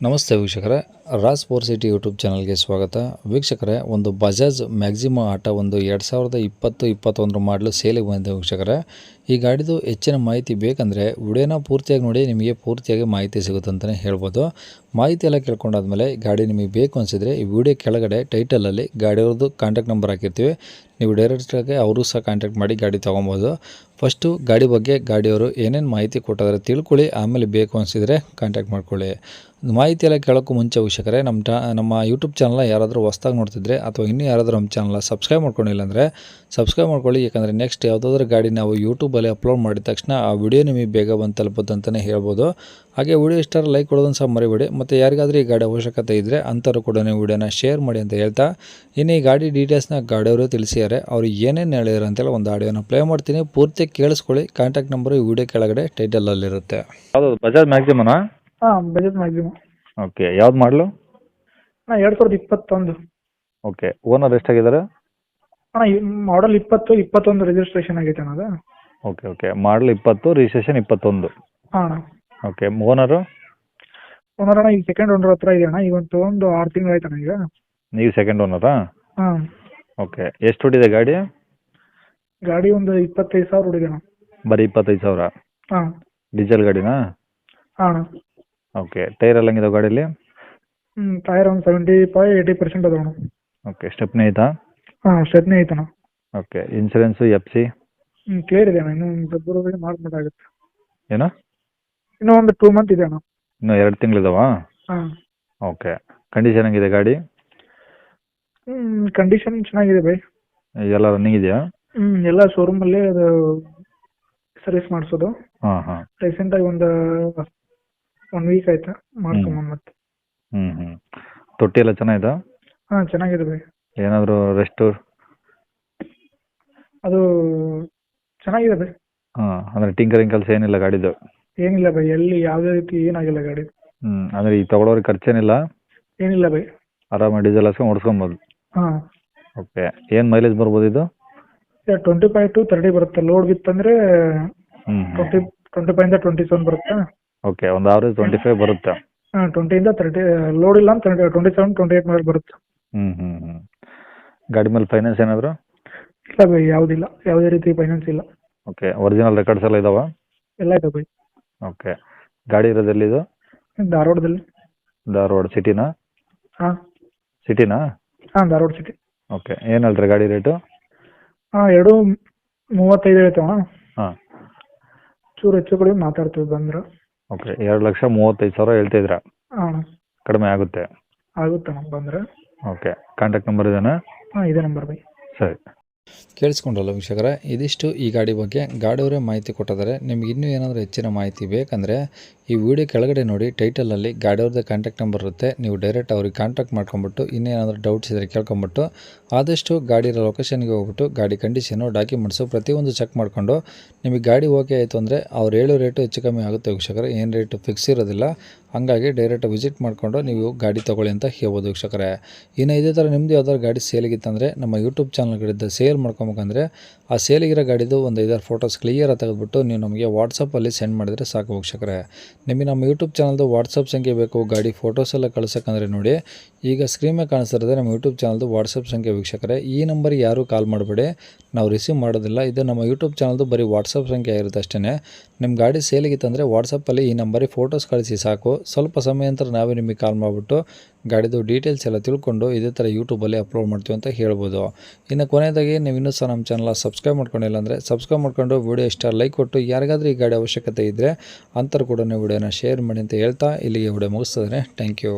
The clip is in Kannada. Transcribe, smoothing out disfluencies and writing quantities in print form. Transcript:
ನಮಸ್ತೆ ವೀಕ್ಷಕರೇ, ರಾಜ್ ಫೋರ್ ಸಿಟಿ ಯೂಟ್ಯೂಬ್ ಚಾನಲ್ಗೆ ಸ್ವಾಗತ. ವೀಕ್ಷಕರೇ, ಒಂದು ಬಜಾಜ್ ಮ್ಯಾಕ್ಸಿಮಾ ಆಟೋ ಒಂದು 2020-21 ಮಾಡಲು ಸೇಲಿಗೆ ಬಂದಿದೆ ವೀಕ್ಷಕರೇ. ಈ ಗಾಡಿದು ಹೆಚ್ಚಿನ ಮಾಹಿತಿ ಬೇಕಂದರೆ ವಿಡಿಯೋನ ಪೂರ್ತಿಯಾಗಿ ನೋಡಿ, ನಿಮಗೆ ಪೂರ್ತಿಯಾಗಿ ಮಾಹಿತಿ ಸಿಗುತ್ತೆ ಅಂತಲೇ ಹೇಳ್ಬೋದು. ಮಾಹಿತಿ ಎಲ್ಲ ಕೇಳ್ಕೊಂಡಾದ್ಮೇಲೆ ಗಾಡಿ ನಿಮಗೆ ಬೇಕು ಅನಿಸಿದರೆ ಈ ವಿಡಿಯೋ ಕೆಳಗಡೆ ಟೈಟಲಲ್ಲಿ ಗಾಡಿಯವ್ರದ್ದು ಕಾಂಟ್ಯಾಕ್ಟ್ ನಂಬರ್ ಹಾಕಿರ್ತೀವಿ. ನೀವು ಡೈರೆಕ್ಟಾಗಿ ಅವರು ಸಹ ಕಾಂಟ್ಯಾಕ್ಟ್ ಮಾಡಿ ಗಾಡಿ ತೊಗೊಬೋದು. ಫಸ್ಟು ಗಾಡಿ ಬಗ್ಗೆ ಗಾಡಿಯವರು ಏನೇನು ಮಾಹಿತಿ ಕೊಟ್ಟಿದ್ದಾರೆ ತಿಳ್ಕೊಳ್ಳಿ, ಆಮೇಲೆ ಬೇಕು ಅನಿಸಿದರೆ ಕಾಂಟ್ಯಾಕ್ಟ್ ಮಾಡ್ಕೊಳ್ಳಿ. ಮಾಹಿತಿ ಎಲ್ಲ ಕೇಳೋಕ್ಕೂ ಮುಂಚೆ ವೀಕ್ಷಕರೇ, ನಮ್ಮ ಯೂಟ್ಯೂಬ್ ಚಾನಲ್ನ ಯಾರಾದರೂ ಹೊಸ್ದಾಗಿ ನೋಡ್ತಿದ್ರೆ ಅಥವಾ ಇನ್ನೂ ಯಾರಾದರೂ ನಮ್ಮ ಚಾನಲ್ನ ಸಬ್ಸ್ಕ್ರೈಬ್ ಮಾಡ್ಕೊಂಡಿಲ್ಲ ಅಂದರೆ ಸಬ್ಸ್ಕ್ರೈಬ್ ಮಾಡ್ಕೊಳ್ಳಿ. ಯಾಕಂದರೆ ನೆಕ್ಸ್ಟ್ ಯಾವುದಾದ್ರೂ ಗಾಡಿ ನಾವು ಯೂಟ್ಯೂಬಲ್ಲಿ ಅಪ್ಲೋಡ್ ಮಾಡಿದ ತಕ್ಷಣ ಆ ವಿಡಿಯೋ ನಿಮಗೆ ಬೇಗ ಬಂದು ತಲುಪುತ್ತೆ ಅಂತಲೇ ಹೇಳ್ಬೋದು. ಹಾಗೆ ವಿಡಿಯೋ ಇಷ್ಟ ಲೈಕ್ ಕೊಡೋದನ್ನು ಸಹ ಮರಿಬೇಡಿ. ಮತ್ತು ಯಾರಿಗಾದ್ರೂ ಈ ಗಾಡಿ ಅವಶ್ಯಕತೆ ಇದ್ದರೆ ಅಂಥವ್ರು ಕೂಡ ನೀವು ವಿಡಿಯೋನ ಶೇರ್ ಮಾಡಿ ಅಂತ ಹೇಳ್ತಾ, ಇನ್ನು ಈ ಗಾಡಿ ಡೀಟೇಲ್ಸ್ನ ಗಾಡಿಯವರು ತಿಳಿಸಿದ್ದಾರೆ. ಅವರು ಏನೇನು ಹೇಳಿದ್ರು ಅಂತೇಳಿ ಒಂದು ಆಡಿಯೋನ ಪ್ಲೇ ಮಾಡ್ತೀನಿ, ಪೂರ್ತಿ ಕೇಳಿಸ್ಕೊಳ್ಳಿ. ಕಾಂಟ್ಯಾಕ್ಟ್ ನಂಬರು ಈ ವಿಡಿಯೋ ಕೆಳಗಡೆ ಟೈಟಲಲ್ಲಿರುತ್ತೆ. ಯಾವುದು ಬಜಾಜ್ ಮ್ಯಾಕ್ಸಿಮನಾ? ಹಾಂ, ಬಜಾಜ್ ಮ್ಯಾಕ್ಸಿಮಮ್. ಓಕೆ, ಯಾವ್ದು ಮಾಡಲು? ಅಣ್ಣ 2021. ಓಕೆ, ಓನರ್ ಎಷ್ಟಾಗಿದ್ದಾರೆ? ಅಣ್ಣ ಮಾಡಲ್ 2021 ರಿಜಿಸ್ಟ್ರೇಷನ್ ಆಗೈತೆ ಅಣ್ಣ ಅದು. Okay okay, model 20, registration 21. ಹಾಂ ಅಣ್ಣ. Okay, owner? ಓನರ್ ಅಣ್ಣ ಈಗ ಸೆಕೆಂಡ್ ಓನರ್ ಹತ್ರ ಇದೆ ಅಣ್ಣ. ಈಗ ಒಂದು 6 ತಿಂಗಳು ಆಯ್ತು ಅಣ್ಣ ಈಗ. ನೀವು ಸೆಕೆಂಡ್ ಓನರಾ? ಹಾಂ. ಓಕೆ, ಎಷ್ಟು ಹೊಡಿದೆ ಗಾಡಿ? ಗಾಡಿ ಒಂದು 25,000 ಹೊಡಿದೆ ಅಣ್ಣ. ಬರೀ 25,000? ಹಾಂ. ಡೀಸೆಲ್ ಗಾಡಿನಾ? ಹಾಂ ಅಣ್ಣ. ಓಕೆ, ಟೈರ್ ಎಲ್ಲ ಹೆಂಗಿದೆ ಗಾಡೀಲಿ? ಟೈರ್ ಒಂದು 75-80% ಅದಾವ ಅಣ್ಣ. ಓಕೆ, ಸ್ಟೆಪ್ನಿ ಐತಾ? ಹಾಂ, ಸ್ಟೆಪ್ನಿ ಐತೆ ಅಣ್ಣ. Okay, insurance FC? ಕ್ಲಿಯರ್ ಇದೆ ಅಣ್ಣ. ಇನ್ನೂ ಫೆಬ್ರವರಿ ಮಾಡ್ಬೇಕಾಗುತ್ತೆ. ಏನು? ಇನ್ನೂ ಒಂದು 2 ಮಂತ್ ಇದೆ ಅಣ್ಣ. ಇನ್ನೂ 2 ತಿಂಗಳಿದಾವಾ? ಹಾಂ. ಓಕೆ, ಕಂಡೀಷನ್ ಹೆಂಗಿದೆ ಗಾಡಿ? ಕಂಡೀಷನ್ ಚೆನ್ನಾಗಿದೆ ಬೈ. ಎಲ್ಲ ರನ್ನಿಂಗ್ ಇದೆಯಾ? ಎಲ್ಲ ಶೋರೂಮಲ್ಲೇ ಅದು ಸರ್ವಿಸ್ ಮಾಡಿಸೋದು. ಹಾಂ ಹಾಂ. ರೀಸೆಂಟಾಗಿ ಒಂದು 1 ವೀಕ್ ಆಯ್ತು ಮಾಡ್ಕೊಂಬಂದು ಮತ್ತೆ. ತೊಟ್ಟಿ ಎಲ್ಲ ಚೆನ್ನಾಗಿದಾ? ಹಾಂ, ಚೆನ್ನಾಗಿದೆ ಬೈ. ಏನಾದರೂ ರೆಸ್ಟು? ಅದು ಚೆನ್ನಾಗಿದೆ ಬೈ. ಹಾಂ, ಅಂದರೆ ಟಿಂಕರಿಂಗ್ ಕೆಲಸ ಏನಿಲ್ಲ ಗಾಡಿದು? ಏನಿಲ್ಲ ಬೈ, ಎಲ್ಲಿ ಯಾವುದೇ ರೀತಿ ಏನಾಗಿಲ್ಲ ಗಾಡಿ. ಅಂದರೆ ಈ ತೊಗೊಳೋರಿಗೆ ಖರ್ಚೇನಿಲ್ಲ? ಏನಿಲ್ಲ ಬೈ. ಆರಾಮಾಗಿ ಡೀಸೆಲ್ ಹಾಕ್ಸ್ಕೊಂಡು ಓಡಿಸ್ಕೊಬೋದು? ಹಾಂ. ಓಕೆ, ಏನು ಮೈಲೇಜ್ ಬರ್ಬೋದು ಇದು? 25-30 ಬರುತ್ತೆ. ಲೋಡ್ ಬಿತ್ತಂದರೆ 25-27 ಬರುತ್ತೆ. ಓಕೆ, ಒಂದು ಆವ್ರೇಜ್ 25 ಬರುತ್ತೆ. ಹಾಂ, 20-30 ಲೋಡ್ ಇಲ್ಲ ಅಂತ 27-28 ಮೇಲೆ ಬರುತ್ತೆ. ಗಾಡಿ ಮೇಲೆ ಫೈನಾನ್ಸ್ ಏನಾದರೂ? ಇಲ್ಲ ಬೈ, ಯಾವುದಿಲ್ಲ, ಯಾವುದೇ ರೀತಿ ಫೈನಾನ್ಸ್ ಇಲ್ಲ. ಓಕೆ, ಒರಿಜಿನಲ್ ರೆಕಾರ್ಡ್ಸ್ ಎಲ್ಲ ಇದಾವಾ? ಎಲ್ಲ ಇದೆ ಬೈ. ಓಕೆ, ಗಾಡಿ ಇರೋದು ಎಲ್ಲಿದು? ಧಾರವಾಡದಲ್ಲಿ. ಧಾರವಾಡ ಸಿಟಿನಾ? ಹಾಂ. ಸಿಟಿನಾ? ಹಾಂ, ಧಾರವಾಡ ಸಿಟಿ. ಓಕೆ, ಏನು ಹೇಳ್ತಾರೆ ಗಾಡಿ ರೇಟು? ಹಾಂ, 235 ಹೇಳ್ತೇವಣ. ಹಾಂ. ಚೂರು ಹೆಚ್ಚು ಕಡಿಮೆ ಮಾತಾಡ್ತೀವಿ ಬಂದ್ರೆ. ಓಕೆ, 2,35,000 ಹೇಳ್ತಿದ್ದೀರಾ? ಹಾಂ, ಕಡಿಮೆ ಆಗುತ್ತೆ? ಆಗುತ್ತೆ ಅಣ್ಣ ಬಂದರೆ. ಓಕೆ, ಕಾಂಟ್ಯಾಕ್ಟ್ ನಂಬರ್ ಇದೇನಾ? ಹಾಂ, ಇದೇ ನಂಬರ್ ಬೈ. ಸರಿ. ಕೇಳಿಸ್ಕೊಂಡ್ರಲ್ಲ ವೀಕ್ಷಕರೇ, ಇದಿಷ್ಟು ಈ ಗಾಡಿ ಬಗ್ಗೆ ಗಾಡಿಯವರೇ ಮಾಹಿತಿ ಕೊಟ್ಟಿದ್ದಾರೆ. ನಿಮ್ಗೆ ಇನ್ನೂ ಏನಾದರೂ ಹೆಚ್ಚಿನ ಮಾಹಿತಿ ಬೇಕಂದರೆ ಈ ವಿಡಿಯೋ ಕೆಳಗಡೆ ನೋಡಿ, ಟೈಟಲಲ್ಲಿ ಗಾಡಿಯವ್ರದ್ದು ಕಾಂಟ್ಯಾಕ್ಟ್ ನಂಬರ್ ಇರುತ್ತೆ. ನೀವು ಡೈರೆಕ್ಟ್ ಅವ್ರಿಗೆ ಕಾಂಟ್ಯಾಕ್ಟ್ ಮಾಡ್ಕೊಂಬಿಟ್ಟು ಇನ್ನೇನಾದರೂ ಡೌಟ್ಸ್ ಇದ್ದರೆ ಕೇಳ್ಕೊಂಬಿಟ್ಟು ಆದಷ್ಟು ಗಾಡಿ ಇರೋ ಲೊಕೇಶನ್ಗೆ ಹೋಗ್ಬಿಟ್ಟು ಗಾಡಿ ಕಂಡೀಷನು, ಡಾಕ್ಯುಮೆಂಟ್ಸು ಪ್ರತಿಯೊಂದು ಚೆಕ್ ಮಾಡಿಕೊಂಡು ನಿಮಗೆ ಗಾಡಿ ಓಕೆ ಆಯಿತು ಅಂದರೆ ಅವ್ರು ಹೇಳೋ ರೇಟು ಹೆಚ್ಚು ಕಮ್ಮಿ ಆಗುತ್ತೆ ವೀಕ್ಷಕರೇ. ಏನು ರೇಟು ಫಿಕ್ಸ್ ಇರೋದಿಲ್ಲ. ಹಾಗಾಗಿ ಡೈರೆಕ್ಟ್ ವಿಸಿಟ್ ಮಾಡಿಕೊಂಡು ನೀವು ಗಾಡಿ ತೊಗೊಳ್ಳಿ ಅಂತ ಹೇಳ್ಬೋದು ವೀಕ್ಷಕರೇ. ಇನ್ನು ಇದೇ ಥರ ನಿಮ್ಮದು ಯಾವ್ದಾದ್ರು ಗಾಡಿ ಸೇಲಿಗಿತ್ತಂದರೆ ನಮ್ಮ ಯೂಟ್ಯೂಬ್ ಚಾನಲ್ಗಳಿಂದ ಸೇಲ್ ಮಾಡ್ಕೊಬೇಕಂದ್ರೆ ಆ ಸೇಲಿಗಿರೋ ಗಾಡಿದು ಒಂದು 5-6 ಫೋಟೋಸ್ ಕ್ಲಿಯರಾಗಿ ತೆಗೆದುಬಿಟ್ಟು ನೀವು ನಮಗೆ ವಾಟ್ಸಪ್ಪಲ್ಲಿ ಸೆಂಡ್ ಮಾಡಿದರೆ ಸಾಕು ವೀಕ್ಷಕರೇ. ನಿಮಗೆ ನಮ್ಮ ಯೂಟ್ಯೂಬ್ ಚಾನಲ್ದು ವಾಟ್ಸಪ್ ಸಂಖ್ಯೆ ಬೇಕು, ಗಾಡಿ ಫೋಟೋಸ್ ಎಲ್ಲ ಕಳ್ಸೋಕ್ಕಂದ್ರೆ ನೋಡಿ, ಈಗ ಸ್ಕ್ರೀನ್ ಮೇಲೆ ಕಾಣಿಸ್ತಿರೋದೇ ನಮ್ಮ ಯೂಟ್ಯೂಬ್ ಚಾನಲ್ದು ವಾಟ್ಸಪ್ ಸಂಖ್ಯೆ ವೀಕ್ಷಕರೇ. ಈ ನಂಬರಿಗೆ ಯಾರೂ ಕಾಲ್ ಮಾಡಬೇಡಿ, ನಾವು ರಿಸೀವ್ ಮಾಡೋದಿಲ್ಲ. ಇದು ನಮ್ಮ ಯೂಟ್ಯೂಬ್ ಚಾನಲ್ದು ಬರೀ ವಾಟ್ಸಪ್ ಸಂಖ್ಯೆ ಇರುತ್ತೆ ಅಷ್ಟೇ. ನಿಮ್ಮ ಗಾಡಿ ಸೇಲಿಗಿತ್ತಂದರೆ ವಾಟ್ಸಪ್ಪಲ್ಲಿ ಈ ನಂಬರಿಗೆ ಫೋಟೋಸ್ ಕಳಿಸಿ ಸಾಕು. ಸ್ವಲ್ಪ ಸಮಯ ನಂತರ ನಾವೇ ನಿಮಗೆ ಕಾಲ್ ಮಾಡಿಬಿಟ್ಟು ಗಾಡಿದು ಡೀಟೇಲ್ಸ್ ಎಲ್ಲ ತಿಳ್ಕೊಂಡು ಇದೇ ಥರ ಯೂಟ್ಯೂಬಲ್ಲಿ ಅಪ್ಲೋಡ್ ಮಾಡ್ತೀವಿ ಅಂತ ಹೇಳ್ಬೋದು. ಇನ್ನು ಕೊನೆಯದಾಗಿ ನೀವು ಇನ್ನೂ ಸಹ ನಮ್ಮ ಚಾನಲ್ ಸಬ್ಸ್ಕ್ರೈಬ್ ಮಾಡ್ಕೊಂಡಿಲ್ಲ ಅಂದರೆ ಸಬ್ಸ್ಕ್ರೈಬ್ ಮಾಡ್ಕೊಂಡು ವಿಡಿಯೋ ಇಷ್ಟ ಲೈಕ್ ಕೊಟ್ಟು ಯಾರಿಗಾದ್ರೂ ಈ ಗಾಡಿ ಅವಶ್ಯಕತೆ ಇದ್ದರೆ ಅಂಥವ್ರು ಕೂಡ ವಿಡಿಯೋನ ಶೇರ್ ಮಾಡಿ ಅಂತ ಹೇಳ್ತಾ ಇಲ್ಲಿಗೆ ವಿಡಿಯೋ ಮುಗಿಸ್ತದೆ. Thank you.